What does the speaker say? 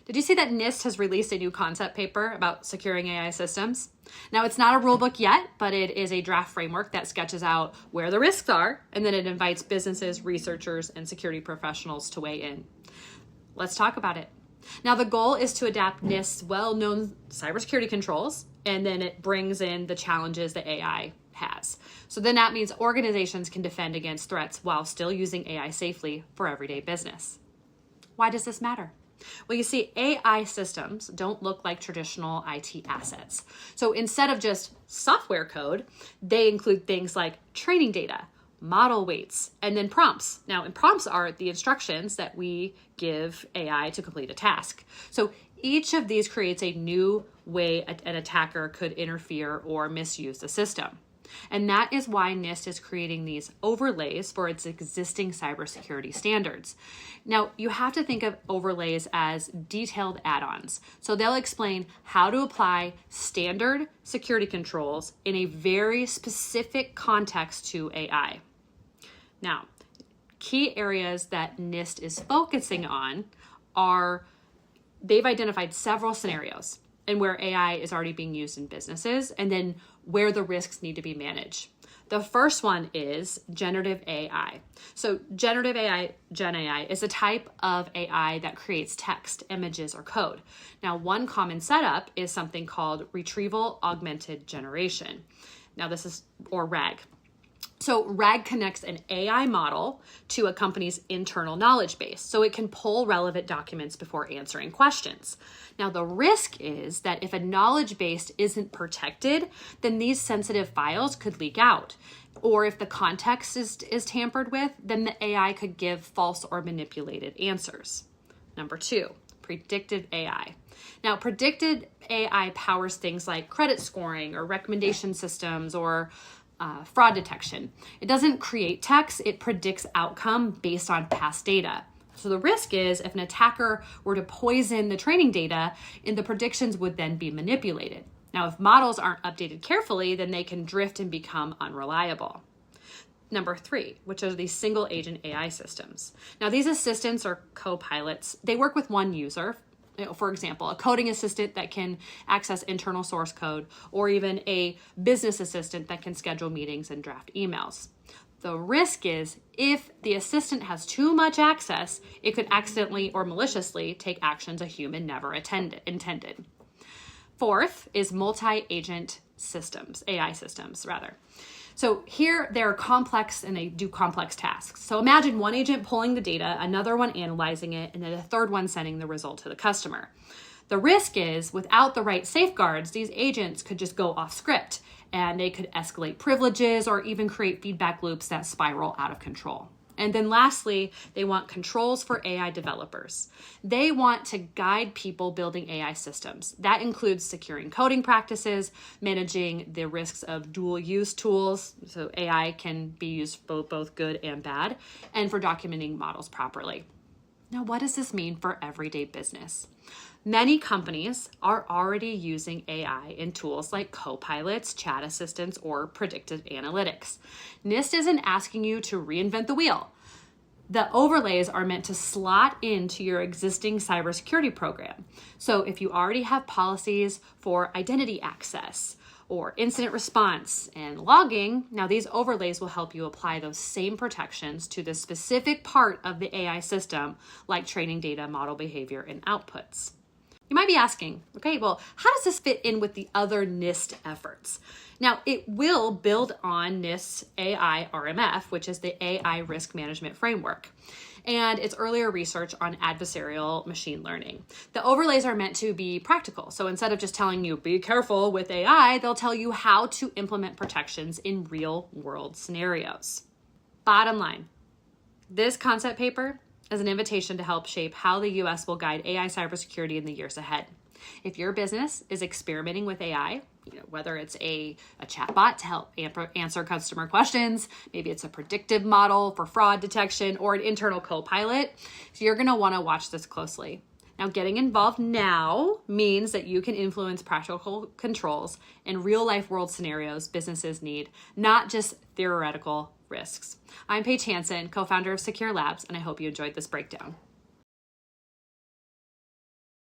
Did you see that NIST has released a new concept paper about securing AI systems? Now, it's not a rule book yet, but it is a draft framework that sketches out where the risks are, and then it invites businesses, researchers, and security professionals to weigh in. Let's talk about it. Now, the goal is to adapt NIST's well-known cybersecurity controls, and then it brings in the challenges that AI has. So then that means organizations can defend against threats while still using AI safely for everyday business. Why does this matter? Well, you see, AI systems don't look like traditional IT assets. So instead of just software code, they include things like training data, model weights, and then prompts. Now, and prompts are the instructions that we give AI to complete a task. So each of these creates a new way an attacker could interfere or misuse the system. And that is why NIST is creating these overlays for its existing cybersecurity standards. Now, you have to think of overlays as detailed add-ons. So they'll explain how to apply standard security controls in a very specific context to AI. Now, key areas that NIST is focusing on are, they've identified several scenarios and where AI is already being used in businesses, and then where the risks need to be managed. The first one is generative AI. So generative AI, Gen AI, is a type of AI that creates text, images, or code. Now, one common setup is something called retrieval augmented generation. Now this is, or RAG. So RAG connects an AI model to a company's internal knowledge base, so it can pull relevant documents before answering questions. Now, the risk is that if a knowledge base isn't protected, then these sensitive files could leak out. Or if the context is tampered with, then the AI could give false or manipulated answers. Number 2, predictive AI. Now, predictive AI powers things like credit scoring or recommendation systems or fraud detection. It doesn't create text, it predicts outcome based on past data. So the risk is if an attacker were to poison the training data, and the predictions would then be manipulated. Now, if models aren't updated carefully, then they can drift and become unreliable. Number 3, which are these single agent AI systems. Now, these assistants or copilots, they work with one user. For example, a coding assistant that can access internal source code, or even a business assistant that can schedule meetings and draft emails. The risk is if the assistant has too much access, it could accidentally or maliciously take actions a human never intended. Fourth is multi-agent systems, AI systems rather. So here they're complex and they do complex tasks. So imagine one agent pulling the data, another one analyzing it, and then a third one sending the result to the customer. The risk is without the right safeguards, these agents could just go off script and they could escalate privileges or even create feedback loops that spiral out of control. And then lastly, they want controls for AI developers. They want to guide people building AI systems. That includes securing coding practices, managing the risks of dual use tools, so AI can be used both good and bad, and for documenting models properly. Now, what does this mean for everyday business? Many companies are already using AI in tools like copilots, chat assistants, or predictive analytics. NIST isn't asking you to reinvent the wheel. The overlays are meant to slot into your existing cybersecurity program. So if you already have policies for identity access or incident response and logging, now these overlays will help you apply those same protections to the specific part of the AI system, like training data, model behavior, and outputs. You might be asking, okay, well, how does this fit in with the other NIST efforts? Now, it will build on NIST's AI RMF, which is the AI Risk Management Framework, and its earlier research on adversarial machine learning. The overlays are meant to be practical. So instead of just telling you, be careful with AI, they'll tell you how to implement protections in real world scenarios. Bottom line, this concept paper is an invitation to help shape how the U.S. will guide AI cybersecurity in the years ahead. If your business is experimenting with AI, whether it's a chatbot to help answer customer questions, maybe it's a predictive model for fraud detection, or an internal copilot, so you're going to want to watch this closely. Now, getting involved now means that you can influence practical controls in real-life world scenarios businesses need, not just theoretical risks. I'm Paige Hansen, co-founder of SecureLabs, and I hope you enjoyed this breakdown.